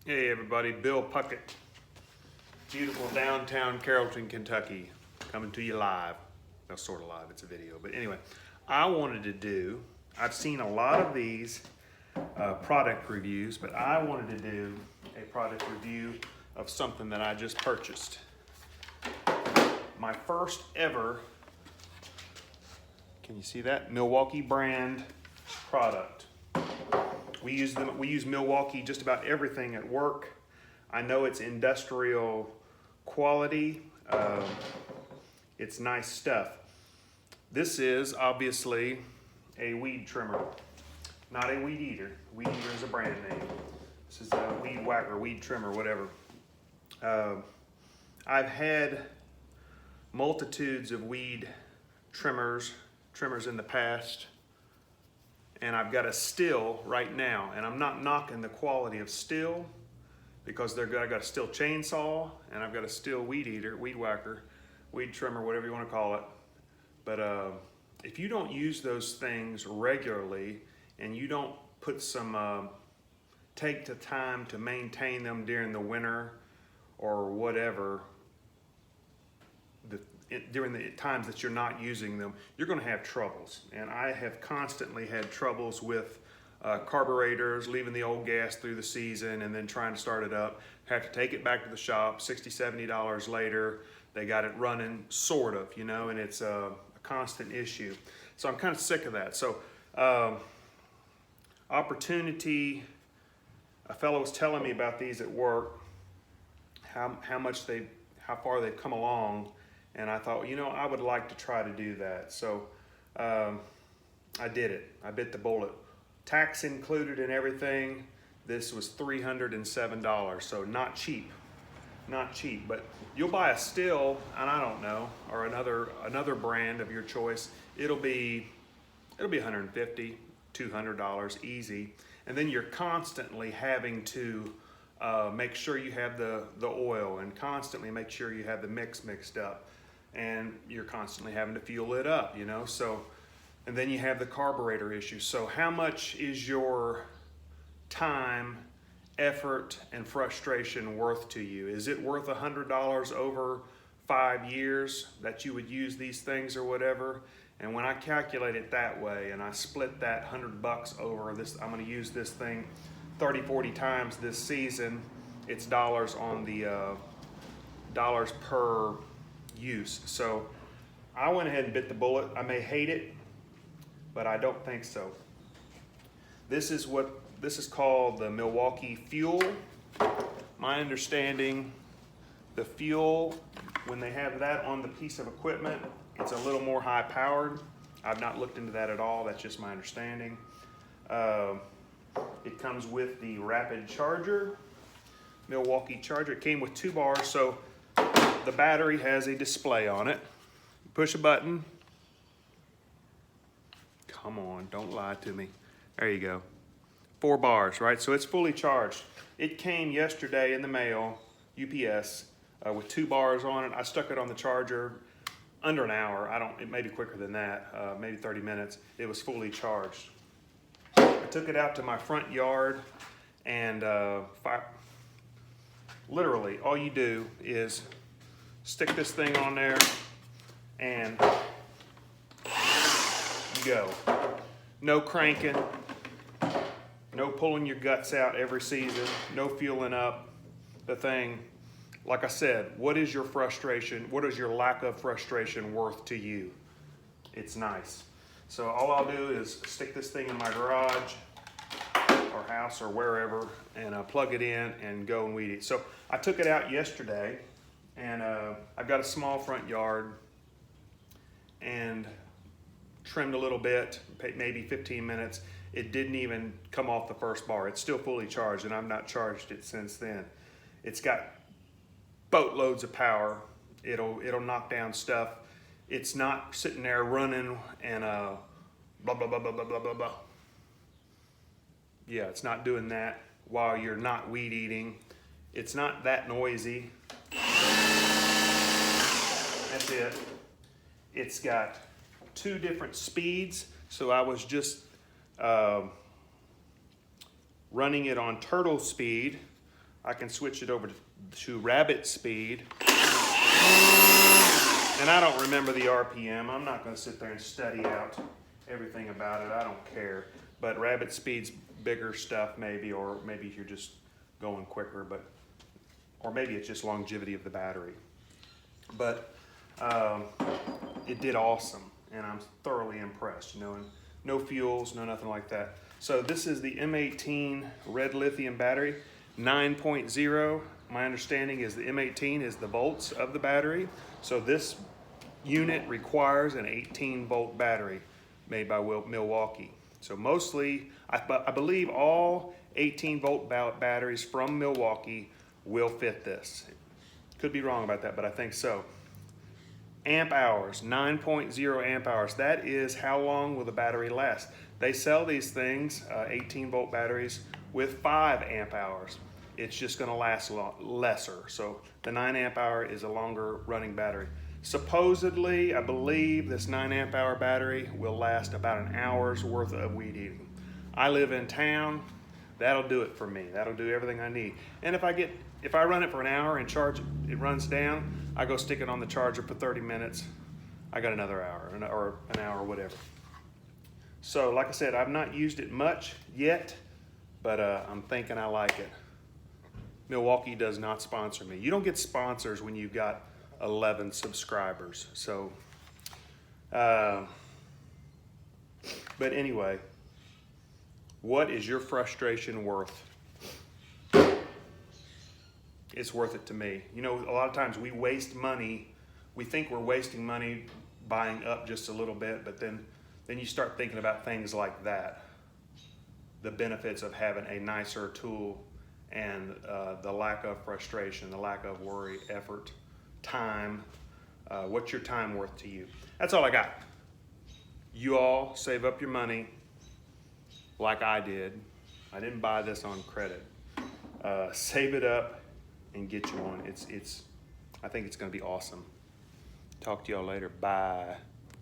Hey everybody, Bill Puckett, beautiful downtown Carrollton, Kentucky, coming to you live. Well, sort of live, it's a video, but anyway, I've seen a lot of these product reviews, but I wanted to do a product review of something that I just purchased. My first ever, can you see that? Milwaukee brand product. We use Milwaukee just about everything at work. I know it's industrial quality. It's nice stuff. This is obviously a weed trimmer, not a weed eater. Weed eater is a brand name. This is a weed whacker, weed trimmer, whatever. I've had multitudes of weed trimmers in the past. And I've got a Stihl right now, and I'm not knocking the quality of Stihl because I've got a Stihl chainsaw and I've got a Stihl weed eater, weed whacker, weed trimmer, whatever you want to call it. But if you don't use those things regularly and you don't put some, take the time to maintain them during the winter or whatever, during the times that you're not using them, you're going to have troubles. And I have constantly had troubles with carburetors, leaving the old gas through the season and then trying to start it up. Have to take it back to the shop, $60, $70 later. They got it running, sort of, you know, and it's a constant issue. So I'm kind of sick of that. So opportunity, a fellow was telling me about these at work, how far they've come along. And I thought, you know, I would like to try to do that. So I did it. I bit the bullet. Tax included and everything. This was $307. So not cheap. Not cheap. But you'll buy a Stihl, and I don't know, or another brand of your choice. It'll be $150, $200 easy. And then you're constantly having to make sure you have the oil and constantly make sure you have the mix mixed up. And you're constantly having to fuel it up, you know, so, and then you have the carburetor issue. So how much is your time, effort, and frustration worth to you? Is it worth $100 over 5 years that you would use these things or whatever? And when I calculate it that way and I split that $100 over this, I'm gonna use this thing 30, 40 times this season, it's dollars on the dollars per use. So I went ahead and bit the bullet. I may hate it, but I don't think so. This is called the Milwaukee Fuel. My understanding, the Fuel, when they have that on the piece of equipment, it's a little more high powered. I've not looked into that at all. That's just my understanding. It comes with the rapid charger, Milwaukee charger. It came with 2 bars, so the battery has a display on it. Push a button. Come on, don't lie to me. There you go. 4 bars, right? So it's fully charged. It came yesterday in the mail, UPS, with 2 bars on it. I stuck it on the charger under an hour. It may be quicker than that, maybe 30 minutes. It was fully charged. I took it out to my front yard and literally all you do is stick this thing on there and you go. No cranking, no pulling your guts out every season, no fueling up the thing. Like I said, what is your frustration? What is your lack of frustration worth to you? It's nice. So all I'll do is stick this thing in my garage or house or wherever and plug it in and go and weed eat. So I took it out yesterday. And I've got a small front yard and trimmed a little bit, maybe 15 minutes. It didn't even come off the first bar. It's still fully charged and I've not charged it since then. It's got boatloads of power. It'll knock down stuff. It's not sitting there running and blah, blah, blah, blah, blah, blah, blah, blah. Yeah, it's not doing that while you're not weed eating. It's not that noisy. That's it. It's got 2 different speeds. So I was just running it on turtle speed. I can switch it over to rabbit speed. And I don't remember the RPM. I'm not gonna sit there and study out everything about it. I don't care. But rabbit speed's bigger stuff maybe, or maybe you're just going quicker, or maybe it's just longevity of the battery. But it did awesome, and I'm thoroughly impressed, you know, and no fuels, no nothing like that. So this is the M18 red lithium battery, 9.0. My understanding is the M18 is the volts of the battery. So this unit requires an 18-volt battery made by Milwaukee. So mostly, I believe all 18-volt batteries from Milwaukee will fit this. Could be wrong about that, but I think so. Amp hours, 9.0 amp hours. That is how long will the battery last. They sell these things, 18-volt batteries, with 5 amp hours. It's just gonna last lesser. So the 9 amp hour is a longer running battery. Supposedly, I believe this 9 amp hour battery will last about an hour's worth of weed eating. I live in town, that'll do it for me. That'll do everything I need. And if I run it for an hour and charge it runs down, I go stick it on the charger for 30 minutes. I got another hour, or an hour, whatever. So like I said, I've not used it much yet, but I'm thinking I like it. Milwaukee does not sponsor me. You don't get sponsors when you've got 11 subscribers. So, but anyway, what is your frustration worth? It's worth it to me. You know, a lot of times we waste money. We think we're wasting money buying up just a little bit, but then you start thinking about things like that. The benefits of having a nicer tool, and the lack of frustration, the lack of worry, effort, time. What's your time worth to you? That's all I got. You all save up your money like I did. I didn't buy this on credit. Save it up and get you one. I think it's gonna be awesome. Talk to y'all later. Bye.